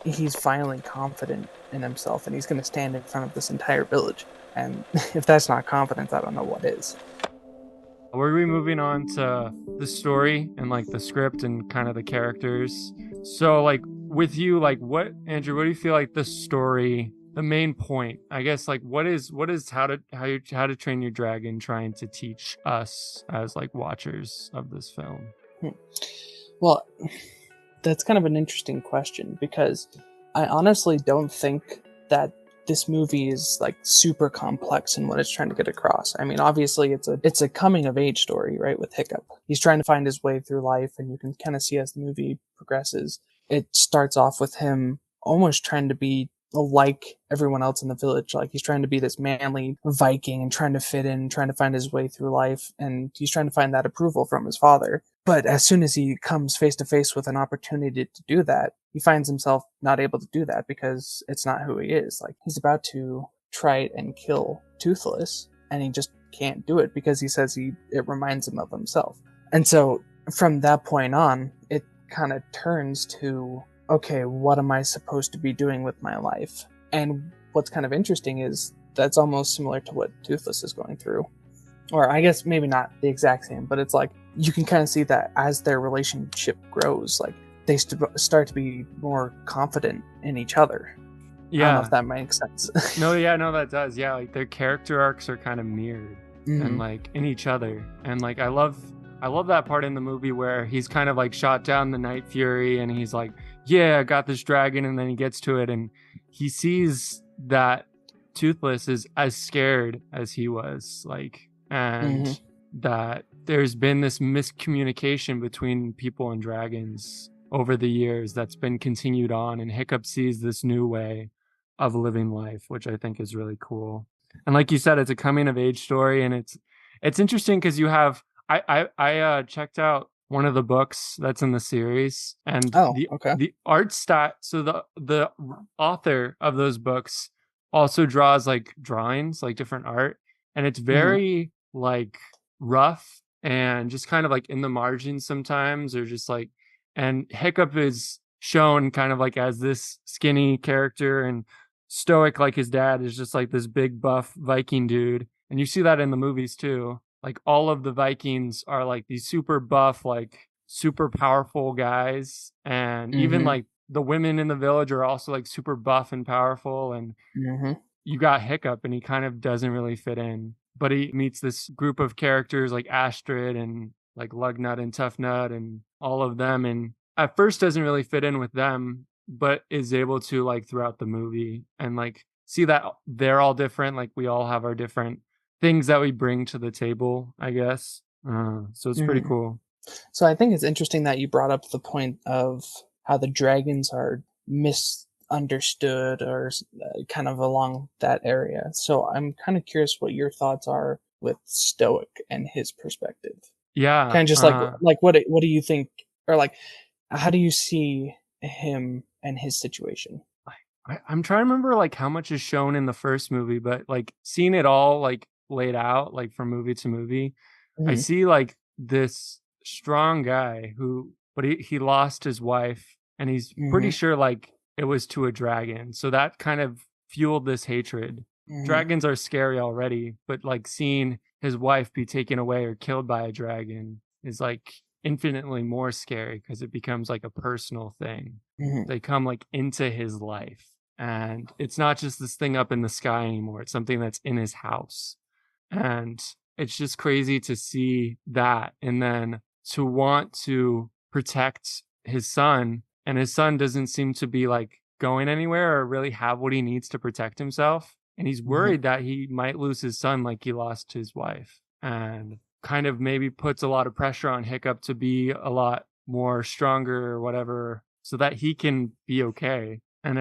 he's finally confident in himself and he's going to stand in front of this entire village. And if that's not confidence, I don't know what is. Were we moving on to the story and like the script and kind of the characters? So like with you, like what Andrew, what do you feel like the story, the main point? I guess like what is how to train your dragon trying to teach us as like watchers of this film? Hmm. Well, that's kind of an interesting question because I honestly don't think that this movie is like super complex in what it's trying to get across. I mean, obviously it's a coming of age story, right, with Hiccup. He's trying to find his way through life and you can kind of see as the movie progresses. It starts off with him almost trying to be like everyone else in the village. Like he's trying to be this manly Viking and trying to fit in, trying to find his way through life, and he's trying to find that approval from his father. But as soon as he comes face to face with an opportunity to do that, he finds himself not able to do that because it's not who he is. Like he's about to try and kill Toothless, and he just can't do it because he says it reminds him of himself. And so from that point on, it kind of turns to, okay, what am I supposed to be doing with my life? And what's kind of interesting is that's almost similar to what Toothless is going through. Or I guess maybe not the exact same, but it's like you can kind of see that as their relationship grows, like they start to be more confident in each other. I don't know if Yeah. that makes sense. No, yeah, no, that does. Yeah, like their character arcs are kind of mirrored and Mm-hmm. like in each other. And like I love that part in the movie where he's kind of like shot down the Night Fury and he's like, "Yeah, I got this dragon." And then he gets to it and he sees that Toothless is as scared as he was, like, and Mm-hmm. that there's been this miscommunication between people and dragons over the years that's been continued on, and Hiccup sees this new way of living life, which I think is really cool. And like you said, it's a coming of age story, and it's interesting because you have I checked out one of the books that's in the series, and Oh, the okay. the art stat. So the author of those books also draws like drawings, like different art, and it's Mm-hmm. very like rough and just kind of like in the margins sometimes, or just like, and Hiccup is shown kind of like as this skinny character, and Stoic, like his dad, is just like this big buff Viking dude. And you see that in the movies too. Like all of the Vikings are like these super buff, like super powerful guys. And even Mm-hmm. like the women in the village are also like super buff and powerful. And Mm-hmm. you got Hiccup, and he kind of doesn't really fit in. But he meets this group of characters like Astrid and like Lugnut and Toughnut and all of them. And at first doesn't really fit in with them, but is able to like throughout the movie and like see that they're all different. Like we all have our different things that we bring to the table, I guess. So it's pretty Mm-hmm. cool. So I think it's interesting that you brought up the point of how the dragons are misunderstood or kind of along that area. So I'm kind of curious what your thoughts are with Stoic and his perspective. Yeah. Kind of just like what do you think, or like how do you see him and his situation? I'm trying to remember like how much is shown in the first movie, but like seeing it all like laid out like from movie to movie, I Mm-hmm. see like this strong guy who, but he lost his wife, and he's pretty Mm-hmm. sure like it was to a dragon. So that kind of fueled this hatred. Mm-hmm. Dragons are scary already, but like seeing his wife be taken away or killed by a dragon is like infinitely more scary because it becomes like a personal thing. Mm-hmm. They come like into his life, and it's not just this thing up in the sky anymore. It's something that's in his house. And it's just crazy to see that. And then to want to protect his son, and his son doesn't seem to be like going anywhere or really have what he needs to protect himself. And he's Mm-hmm. worried that he might lose his son like he lost his wife. And kind of maybe puts a lot of pressure on Hiccup to be a lot more stronger or whatever so that he can be okay. And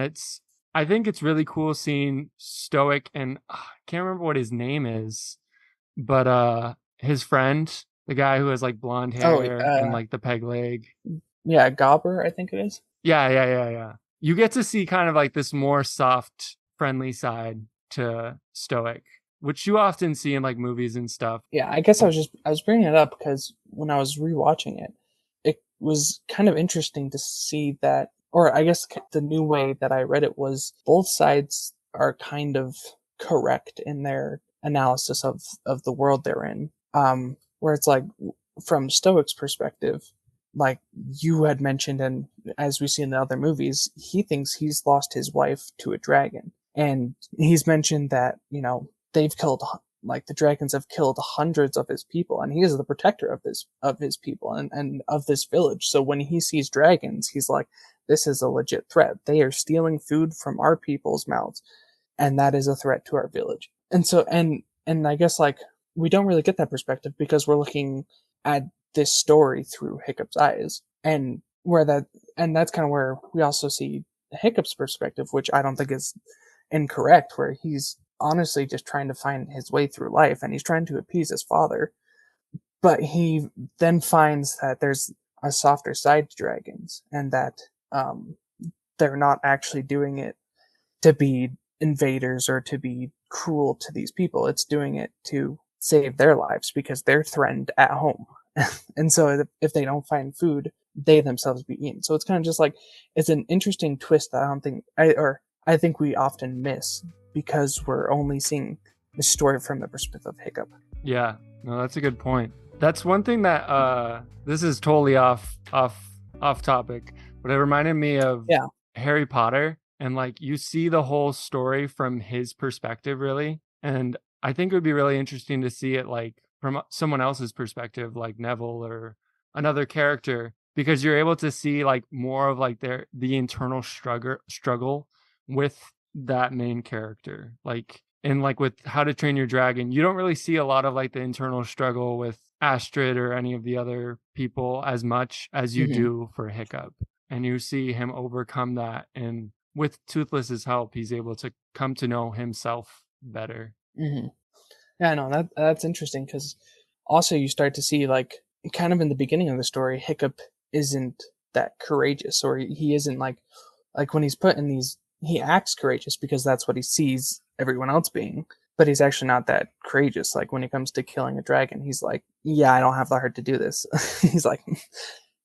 I think it's really cool seeing Stoic and I can't remember what his name is, but his friend, the guy who has like blonde Oh, hair and like the peg leg. yeah, Gobber, I think it is. Yeah, yeah, yeah, yeah. You get to see kind of like this more soft, friendly side to Stoic, which you often see in like movies and stuff. Yeah, I guess I was bringing it up because when I was rewatching it, it was kind of interesting to see that. or I guess the new way that I read it was both sides are kind of correct in their analysis of the world they're in. Where it's like from Stoic's perspective, like you had mentioned, and as we see in the other movies, he thinks he's lost his wife to a dragon, and he's mentioned that they've killed, like the dragons have killed hundreds of his people, and he is the protector of his people and of this village. So when he sees dragons, he's like, this is a legit threat. They are stealing food from our people's mouths, and that is a threat to our village. And so and I guess like we don't really get that perspective because we're looking at this story through Hiccup's eyes, and that's kind of where we also see Hiccup's perspective, which I don't think is incorrect, where he's honestly just trying to find his way through life and he's trying to appease his father, but he then finds that there's a softer side to dragons, and that they're not actually doing it to be invaders or to be cruel to these people. It's doing it to save their lives because they're threatened at home. And so if they don't find food, they themselves be eaten. So it's kind of just like, it's an interesting twist that I think we often miss because we're only seeing the story from the perspective of Hiccup. Yeah, no, that's a good point. That's one thing that this is totally off topic, but it reminded me of Harry Potter, and like you see the whole story from his perspective, really. And I think it would be really interesting to see it like from someone else's perspective, like Neville or another character, because you're able to see like more of like the internal struggle with that main character. Like, and like with How to Train Your Dragon, you don't really see a lot of like the internal struggle with Astrid or any of the other people as much as you do for Hiccup. And you see him overcome that, and with Toothless's help, he's able to come to know himself better. Yeah, no, that's interesting, because also you start to see like kind of in the beginning of the story, Hiccup isn't that courageous, or he isn't like when he's put in these, he acts courageous because that's what he sees everyone else being, but he's actually not that courageous. Like when it comes to killing a dragon, he's like, yeah, I don't have the heart to do this. He's like,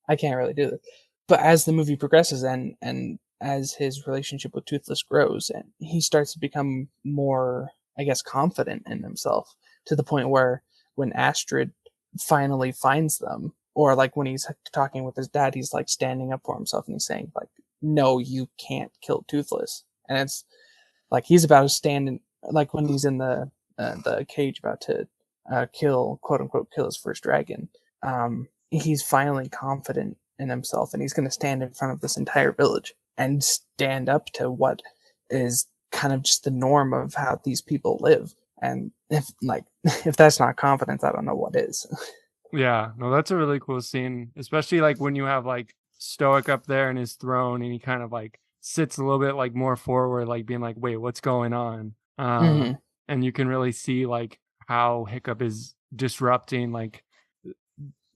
I can't really do this. But as the movie progresses and as his relationship with Toothless grows, and he starts to become more, I guess, confident in himself, to the point where when Astrid finally finds them, or like when he's talking with his dad, he's like standing up for himself and he's saying like, no, you can't kill Toothless. And it's like he's about to stand in, like when he's in the cage about to quote unquote kill his first dragon. He's finally confident in himself, and he's going to stand in front of this entire village and stand up to what is kind of just the norm of how these people live. And if that's not confidence, I don't know what is. Yeah, no, that's a really cool scene, especially like when you have like Stoic up there in his throne and he kind of like sits a little bit like more forward, like being like, wait, what's going on? And you can really see like how Hiccup is disrupting like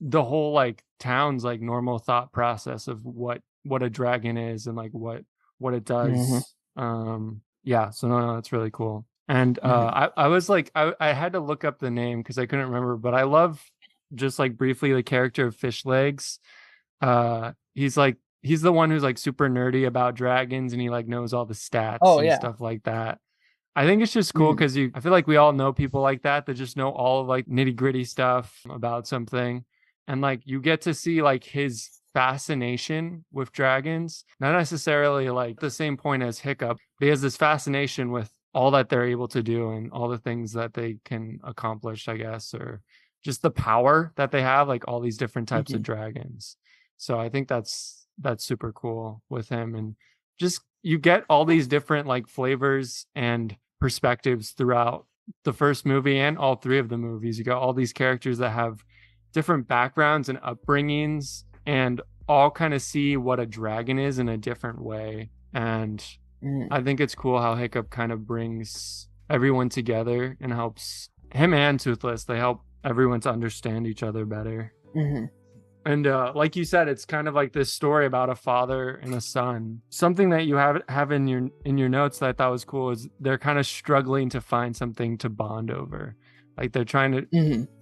the whole like town's like normal thought process of what a dragon is and like what it does. Yeah, so no, that's really cool. And I was like, I had to look up the name because I couldn't remember, but I love just like briefly the character of Fish Legs. He's the one who's like super nerdy about dragons, and he like knows all the stats and stuff like that. I think it's just cool because I feel like we all know people like that just know all of like nitty gritty stuff about something. And like you get to see like his fascination with dragons, not necessarily like the same point as Hiccup, but he has this fascination with all that they're able to do and all the things that they can accomplish, I guess, or just the power that they have, like all these different types of dragons. So I think that's super cool with him. And just you get all these different like flavors and perspectives throughout the first movie and all three of the movies. You got all these characters that have different backgrounds and upbringings, and all kind of see what a dragon is in a different way. And I think it's cool how Hiccup kind of brings everyone together and helps him and Toothless. They help everyone to understand each other better. And like you said, it's kind of like this story about a father and a son. Something that you have in your notes that I thought was cool is they're kind of struggling to find something to bond over. Like they're trying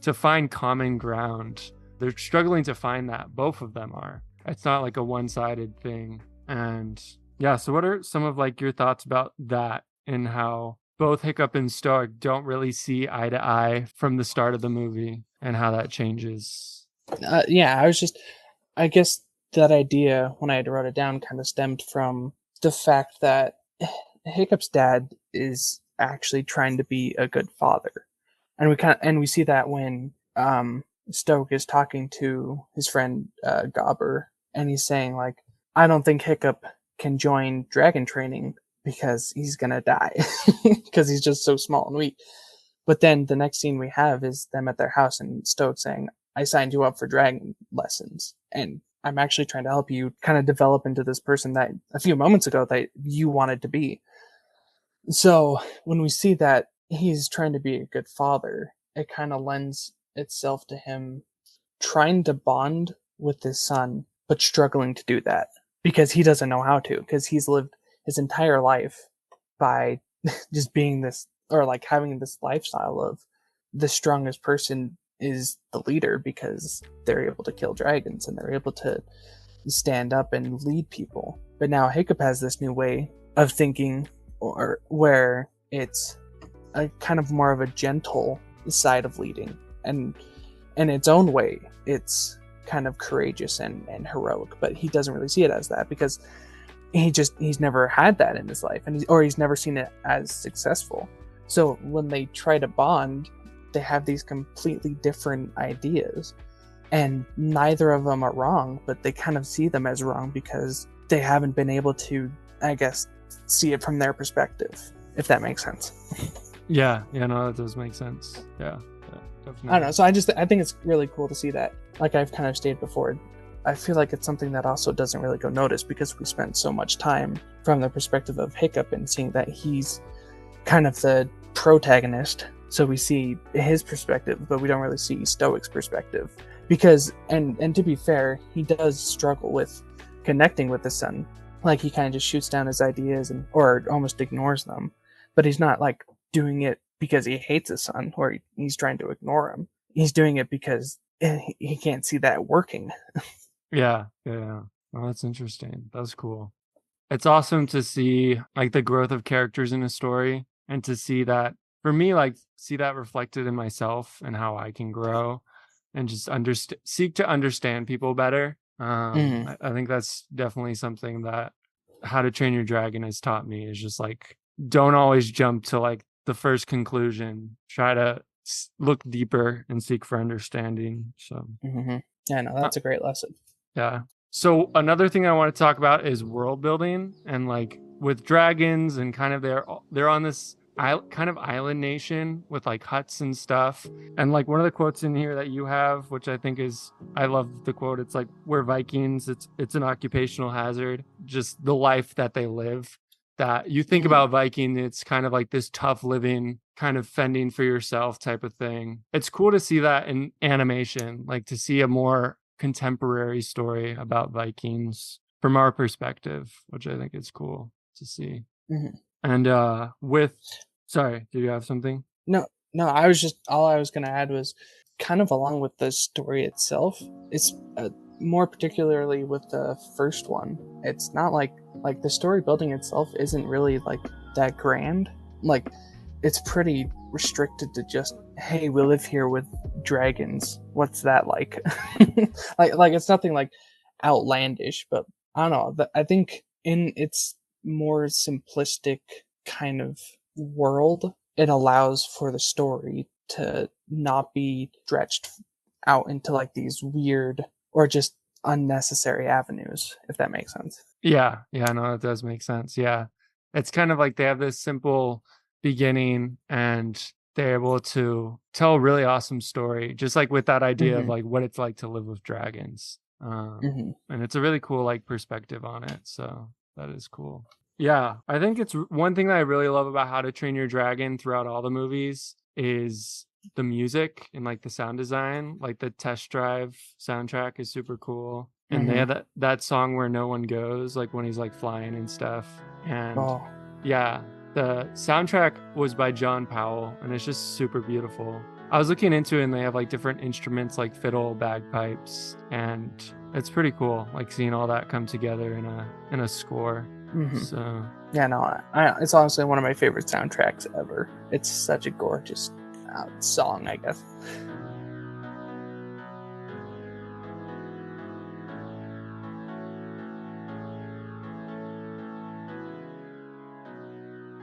to find common ground. They're struggling to find that. Both of them are. It's not like a one-sided thing. And yeah, so what are some of like your thoughts about that, and how both Hiccup and Stoic don't really see eye to eye from the start of the movie, and how that changes? Yeah, I guess that idea when I had wrote it down kind of stemmed from the fact that Hiccup's dad is actually trying to be a good father, and we see that when Stoke is talking to his friend Gobber, and he's saying like, I don't think Hiccup can join dragon training because he's gonna die because he's just so small and weak. But then the next scene we have is them at their house and Stoke saying, I signed you up for dragon lessons, and I'm actually trying to help you kind of develop into this person that a few moments ago that you wanted to be. So when we see that he's trying to be a good father, it kind of lends itself to him trying to bond with his son, but struggling to do that because he doesn't know how to, because he's lived his entire life by just being this, or like having this lifestyle of the strongest person is the leader because they're able to kill dragons and they're able to stand up and lead people. But now Hiccup has this new way of thinking, or where it's a kind of more of a gentle side of leading, and in its own way it's kind of courageous and heroic, but he doesn't really see it as that because he's never had that in his life, and he's never seen it as successful. So when they try to bond, they have these completely different ideas, and neither of them are wrong, but they kind of see them as wrong because they haven't been able to, I guess, see it from their perspective, if that makes sense. Yeah, no, that does make sense. Yeah, definitely. I don't know. So I think it's really cool to see that. Like I've kind of stated before, I feel like it's something that also doesn't really go noticed because we spent so much time from the perspective of Hiccup and seeing that he's kind of the protagonist. So we see his perspective, but we don't really see Stoic's perspective. Because, and to be fair, he does struggle with connecting with the son. Like he kind of just shoots down his ideas or almost ignores them. But he's not like doing it because he hates his son or he's trying to ignore him. He's doing it because he can't see that working. Yeah. Well, that's interesting. That's cool. It's awesome to see like the growth of characters in a story, and to see that, for me, like see that reflected in myself and how I can grow and just seek to understand people better. I think that's definitely something that How to Train Your Dragon has taught me, is just like, don't always jump to like the first conclusion. Try to look deeper and seek for understanding. So Yeah, no, that's a great lesson. yeah. So another thing I want to talk about is world building, and like with dragons, and kind of they're on this kind of island nation with like huts and stuff. And like one of the quotes in here that you have, which I think is, I love the quote. It's like, we're Vikings. It's an occupational hazard. Just the life that they live. That you think about Viking, it's kind of like this tough living, kind of fending for yourself type of thing. It's cool to see that in animation, like to see a more contemporary story about Vikings from our perspective, which I think is cool to see. And sorry, did you have something? No, all I was going to add was kind of along with the story itself. It's more particularly with the first one. It's not like the story building itself isn't really like that grand. Like it's pretty restricted to just, hey, we live here with dragons. What's that like? like it's nothing like outlandish, but I don't know. I think in its more simplistic kind of world, it allows for the story to not be stretched out into like these weird or just unnecessary avenues, if that makes sense. Yeah, no, it does make sense. Yeah. It's kind of like they have this simple beginning, and they're able to tell a really awesome story, just like with that idea of like what it's like to live with dragons. And it's a really cool like perspective on it. So that is cool. Yeah, I think it's one thing that I really love about How to Train Your Dragon throughout all the movies is the music and like the sound design. Like the test drive soundtrack is super cool. And they have that song Where No One Goes, like when he's like flying and stuff. And yeah, the soundtrack was by John Powell, and it's just super beautiful. I was looking into it, and they have like different instruments like fiddle, bagpipes, and it's pretty cool, like seeing all that come together in a score. Mm-hmm. So Yeah, no, it's honestly one of my favorite soundtracks ever. It's such a gorgeous song, I guess.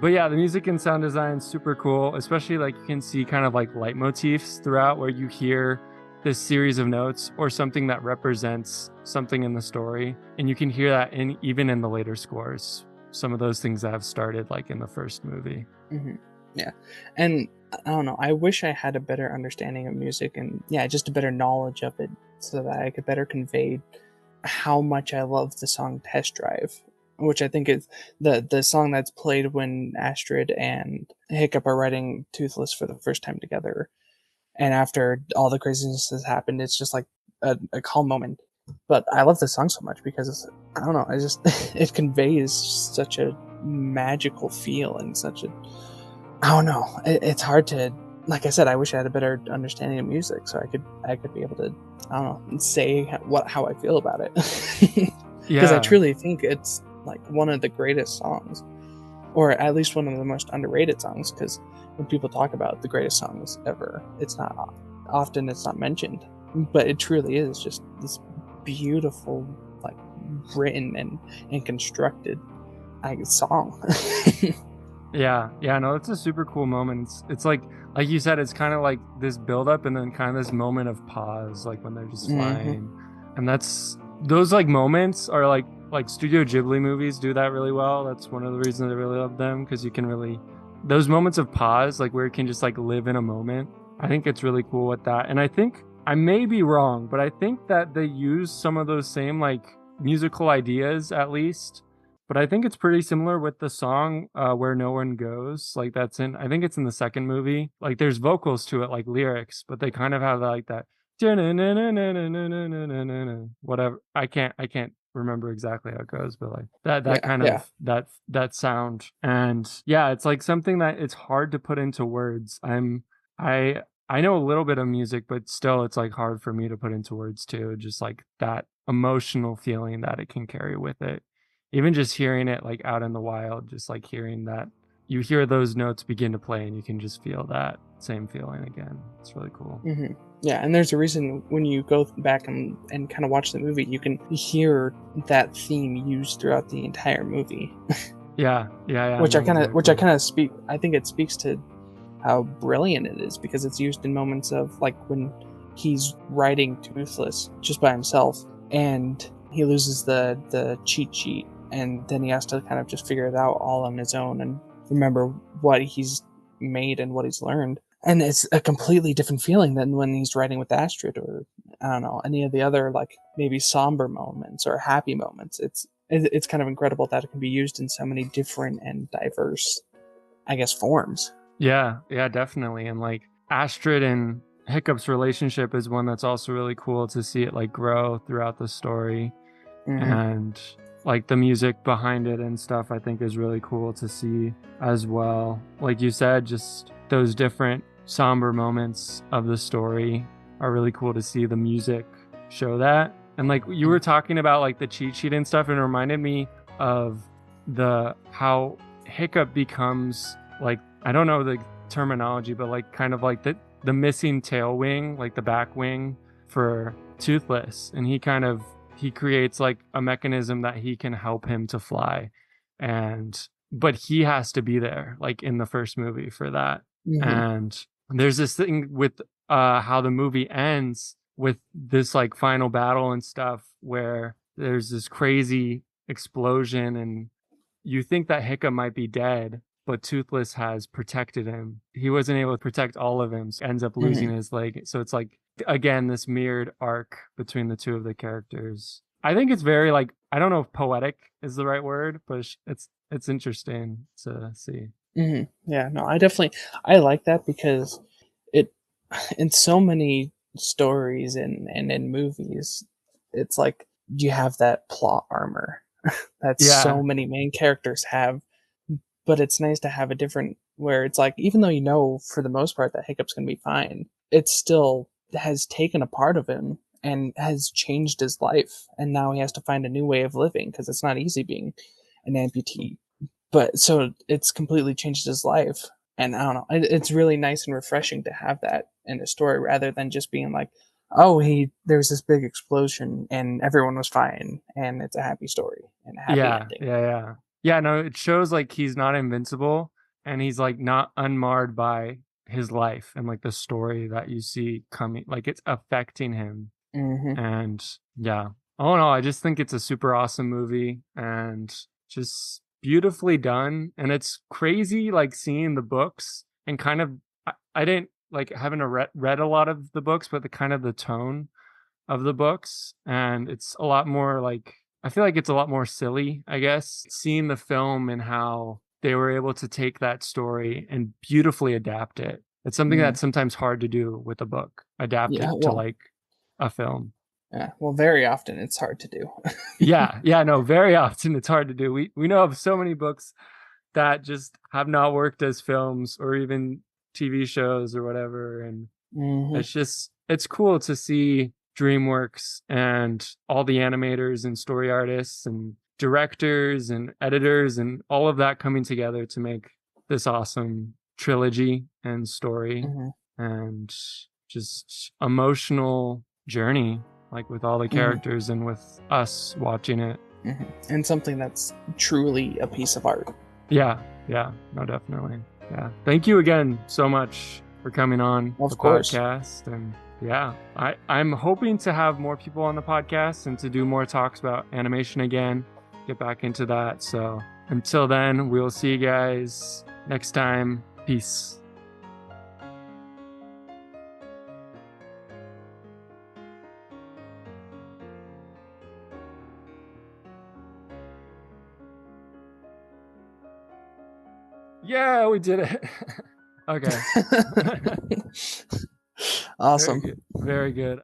but yeah, the music and sound design is super cool, especially like you can see kind of like leitmotifs throughout where you hear this series of notes or something that represents something in the story. And you can hear that even in the later scores, some of those things that have started like in the first movie. Mm-hmm. Yeah. And I don't know, I wish I had a better understanding of music and, yeah, just a better knowledge of it so that I could better convey how much I love the song Test Drive, which I think is the song that's played when Astrid and Hiccup are writing Toothless for the first time together. And after all the craziness has happened, it's just like a calm moment. But I love this song so much because I don't know, I just it conveys such a magical feel and such a I don't know. It's hard to, like I said, I wish I had a better understanding of music so I could be able to, I don't know, say how I feel about it. Because I Yeah. truly think it's like one of the greatest songs, or at least one of the most underrated songs. Because when people talk about the greatest songs ever, it's not mentioned, but it truly is just this beautiful, like written and constructed song. Yeah, no, it's a super cool moment. It's like you said, it's kind of like this build up and then kind of this moment of pause, like when they're just Mm-hmm. flying, and that's those like moments are like Studio Ghibli movies do that really well. That's one of the reasons I really love them because you can really those moments of pause, like where you can just like live in a moment. I think it's really cool with that, and I think I may be wrong, but I think that they use some of those same like musical ideas at least, but I think it's pretty similar with the song Where No One Goes. Like that's in I think it's in the second movie. Like there's vocals to it like lyrics, but they kind of have like that whatever. I can't remember exactly how it goes, but like that Yeah, kind yeah. of that sound. And yeah, it's like something that it's hard to put into words. I know a little bit of music, but still it's like hard for me to put into words too. Just like that emotional feeling that it can carry with it, even just hearing it like out in the wild, just like hearing that you hear those notes begin to play and you can just feel that same feeling again. It's really cool. Mm-hmm. Yeah, and there's a reason when you go back and kind of watch the movie, you can hear that theme used throughout the entire movie, Yeah, no, which I exactly. kind of speak. I think it speaks to how brilliant it is because it's used in moments of like when he's writing Toothless just by himself and he loses the cheat sheet and then he has to kind of just figure it out all on his own and remember what he's made and what he's learned. And it's a completely different feeling than when he's writing with Astrid or I don't know any of the other like maybe somber moments or happy moments. It's kind of incredible that it can be used in so many different and diverse, I guess, forms. Yeah, definitely. And like Astrid and Hiccup's relationship is one that's also really cool to see it like grow throughout the story. Mm-hmm. And like the music behind it and stuff I think is really cool to see as well. Like you said, just those different somber moments of the story are really cool to see the music show that. And like you were talking about like the cheat sheet and stuff, and it reminded me of the how Hiccup becomes like, I don't know the terminology, but like kind of like the missing tail wing, like the back wing for Toothless, and he creates like a mechanism that he can help him to fly, and but he has to be there like in the first movie for that. Mm-hmm. And there's this thing with how the movie ends with this like final battle and stuff where there's this crazy explosion and you think that Hiccup might be dead, but Toothless has protected him. He wasn't able to protect all of him, so ends up losing Mm-hmm. his leg. So it's like again this mirrored arc between the two of the characters. I think it's very like, I don't know if poetic is the right word, but it's interesting to see. Mm-hmm. Yeah, no, I like that because it in so many stories and in movies, it's like you have that plot armor that so Yeah, many main characters have, but it's nice to have a different where it's like even though you know for the most part that Hiccup's gonna be fine, it still has taken a part of him and has changed his life. And now he has to find a new way of living because it's not easy being an amputee. But so it's completely changed his life. And I don't know, it's really nice and refreshing to have that in a story rather than just being like, oh, there's this big explosion and everyone was fine and it's a happy story and a happy Yeah, ending. yeah. No, it shows like he's not invincible, and he's like not unmarred by his life and like the story that you see coming, like it's affecting him. Mm-hmm. And yeah, all in all, I just think it's a super awesome movie and just beautifully done. And it's crazy like seeing the books and kind of I didn't like haven't read a lot of the books, but the kind of the tone of the books, and it's a lot more like, I feel like it's a lot more silly, I guess, seeing the film and how they were able to take that story and beautifully adapt it. It's something Mm. that's sometimes hard to do with a book, adapt Yeah, it to well, like a film. yeah, well, very often it's hard to do. Yeah, no, very often it's hard to do. We know of so many books that just have not worked as films or even TV shows or whatever, and Mm-hmm. it's cool to see DreamWorks and all the animators and story artists and directors and editors and all of that coming together to make this awesome trilogy and story Mm-hmm. and just emotional journey, like with all the Mm-hmm. characters and with us watching it. Mm-hmm. And something that's truly a piece of art. Yeah, no, definitely. Yeah. Thank you again so much for coming on Of the course. podcast. And yeah, I'm hoping to have more people on the podcast and to do more talks about animation again, get back into that. So until then, we'll see you guys next time. Peace. Yeah, we did it. Okay. Awesome. Very good. Very good.